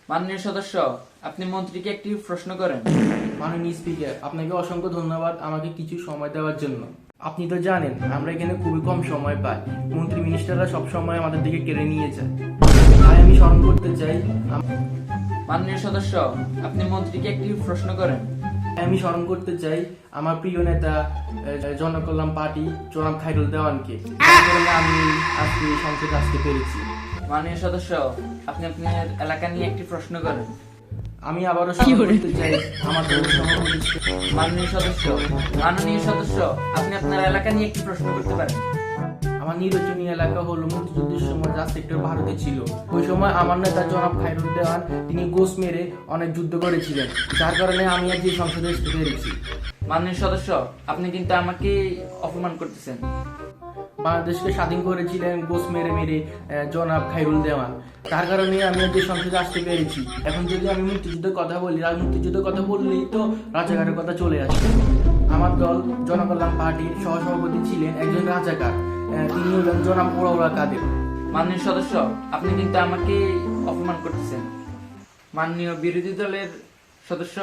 মাননীয় সদস্য, আপনি মন্ত্রীকে একটি প্রশ্ন করেন। মাননীয় স্পিকার, আপনাকে অসংখ্য ধন্যবাদ আমাকে কিছু সময় দেওয়ার জন্য। আপনি তো জানেন আমরা এখানে খুবই কম সময় পাই, মন্ত্রী মিনিস্টাররা সব সময় আমাদের দিকে কেড়ে নিয়ে যায়। তাই আমি স্মরণ করতে চাই মাননীয় সদস্য, আপনি মন্ত্রীকে একটি প্রশ্ন করেন। আমার প্রিয় নেতা জনকল্যাণ পার্টি জনাব খায়রুল দেওয়ানকে, যার কারণে আমি আজকে এই সংসদে আসতে পেরেছি। মাননীয় সদস্য, আপনি আপনার এলাকা নিয়ে একটি প্রশ্ন করেন। আমি আবারও স্মরণ করতে চাই আমার দলের সভাপতি। মাননীয় সদস্য, আপনি আপনার এলাকা নিয়ে একটি প্রশ্ন করতে পারেন। আমার নির্বাচনী এলাকা হলো মুক্তিযুদ্ধের সময় যা সেক্টর ভারতে ছিল। ওই সময় আমার নেতা জনাব খায়রুল দেওয়ান তিনি গোস মেরে অনেক যুদ্ধ করেছিলেন, যার কারণে আমি আজ এই সংসদে আসতে পেরেছি। মাননীয় সদস্য, আপনি কিন্তু আমাকে অপমান করতেছেন। বাংলাদেশকে স্বাধীন করেছিলেন গোস মেরে মেরে জনাব খায়রুল দেওয়ান, তার কারণে আমি আজ এই সংসদে আসতে পেরেছি। এখন যদি আমি মুক্তিযুদ্ধের কথা বলি, মুক্তিযুদ্ধের কথা বললেই তো রাজাকারের কথা চলে আসে। আমার দল জনকল্যাণ পার্টির সহসভাপতি ছিলেন একজন রাজাকার, তিনি হলেন জনাব ওরা কাদের। মাননীয় সদস্য, আপনি কিন্তু আমাকে অপমান করতেছেন। মাননীয় বিরোধী দলের সদস্য,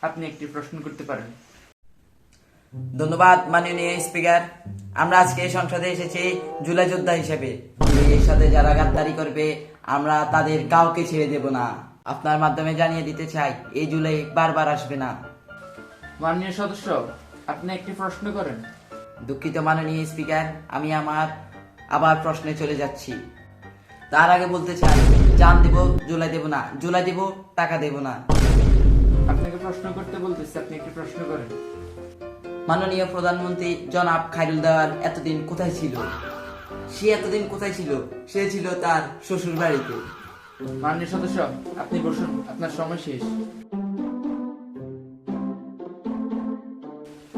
আপনি একটি প্রশ্ন করতে পারেন। ধন্যবাদ মাননীয় স্পিকার। আমরা আজকে সংসদে এসেছি জুলাই যোদ্ধা হিসেবে। জুলাইয়ের সাথে যারা গাদ্দারি করবে আমরা তাদের কাউকে ছেড়ে দেব না। আপনার মাধ্যমে জানিয়ে দিতে চাই এই জুলাই বারবার আসবে না। মাননীয় সদস্য, আপনি একটি প্রশ্ন করেন। দুঃখিত মাননীয় স্পিকার, আমি আমার আবার প্রশ্নে চলে যাচ্ছি। তার আগে বলতে চাই জান দেব, জুলাই দেব না, জুলাই দেব, টাকা দেব না। আপনাকে প্রশ্ন করতে বলতেছি, আপনি একটি প্রশ্ন করেন। মাননীয় প্রধানমন্ত্রী জনাব খায়রুল দেওয়ান এতদিন কোথায় ছিল? সে এতদিন কোথায় ছিল? সে ছিল তার শ্বশুর বাড়িতে। মাননীয় সদস্য, আপনি বসুন, আপনার সময় শেষ।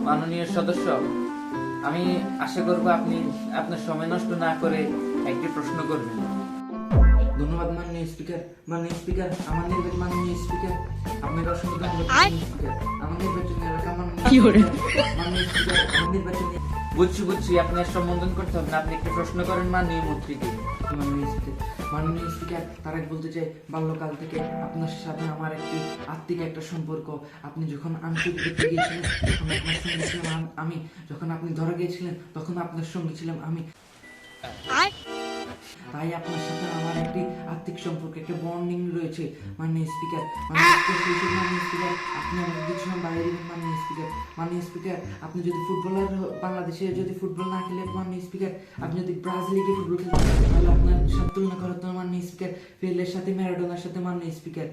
মাননীয় সদস্য, আমি আশা করব আপনি আপনার সময় নষ্ট না করে একটি প্রশ্ন করবেন। ধন্যবাদ মাননীয় স্পিকার। মাননীয় স্পিকার, আমার নির্বাচন মাননীয় স্পিকার, আপনাকে অসংখ্য ধন্যবাদ মাননীয় স্পিকার। আমার নির্বাচনী এলাকা মাননীয় স্পিকার, আমার নির্বাচনী বুঝছি আপনার সম্বোধন করতে হবে না, আপনি একটি প্রশ্ন করেন মাননীয় মন্ত্রীকে। মাননীয় স্পিকার, তার আগে বলতে চাই বাল্যকাল থেকে আপনার সাথে আমার একটি আত্মিক একটা সম্পর্ক। আপনি যখন আন্তরিক দেখতে গিয়েছিলেন তখন আপনার সঙ্গে ছিলাম আমি, যখন আপনি ধরা গিয়েছিলেন তখন আপনার সঙ্গে ছিলাম আমি। তাই আপনার সাথে আমার একটি আত্মিক সম্পর্ক, একটা বন্ডিং রয়েছে মাননীয় স্পিকার। মাননীয় স্পিকার, আপনি আমাকে কিছু বাইরে দিবেন মাননীয় স্পিকার। মাননীয় স্পিকার, আপনি যদি ফুটবলার, বাংলাদেশে যদি ফুটবল না খেলে মাননীয় স্পিকার, আপনি যদি ব্রাজিলে গিয়ে ফুটবল খেলতেন তাহলে আপনার সাথে তুলনা করা হতো মাননীয় স্পিকার পেলের সাথে, ম্যারাডোনার সাথে মাননীয় স্পিকার।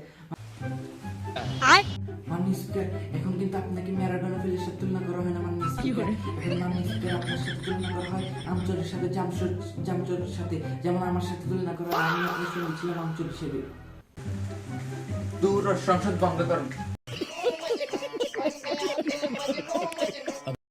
মাননীয় স্পিকার, এখন কিন্তু আপনাকে ম্যারাডোনা পেলের সাথে তুলনা করা হয় না মাননীয় স্পিকার। এখন মাননীয় স্পিকার, আপনার সাথে তুলনা করা হয় আমচোরের সাথে, জামচোরের সাথে। যেমন আমার সাথে তুলনা করা হয়, আমি আপনার সঙ্গে ছিলাম আমচোর হিসেবে। দূর সংসদ বন্ধ করুন।